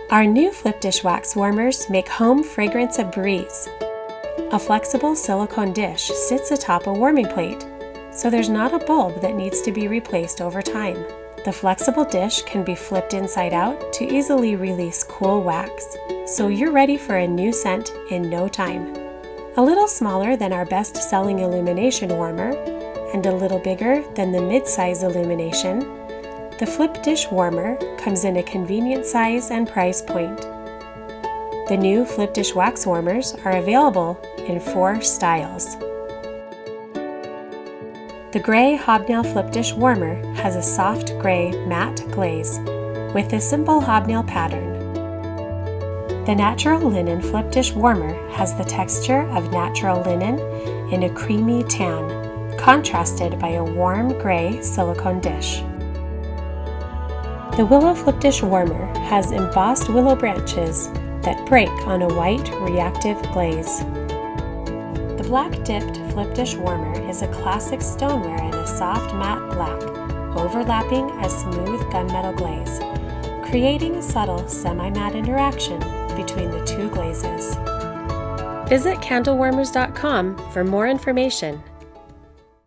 Our new flip dish wax warmers make home fragrance a breeze. A flexible silicone dish sits atop a warming plate, so there's not a bulb that needs to be replaced over time. The flexible dish can be flipped inside out to easily release cool wax, so you're ready for a new scent in no time. A little smaller than our best-selling illumination warmer, and a little bigger than the mid-size illumination, the flip dish warmer comes in a convenient size and price point. The new flip dish wax warmers are available in 4 styles. The gray hobnail flip dish warmer has a soft gray matte glaze with a simple hobnail pattern. The natural linen flip dish warmer has the texture of natural linen in a creamy tan, contrasted by a warm gray silicone dish. The willow flip dish warmer has embossed willow branches that break on a white reactive glaze. The black dipped flip dish warmer is a classic stoneware in a soft matte black, overlapping a smooth gunmetal glaze, creating a subtle semi-matte interaction between the two glazes. Visit candlewarmers.com for more information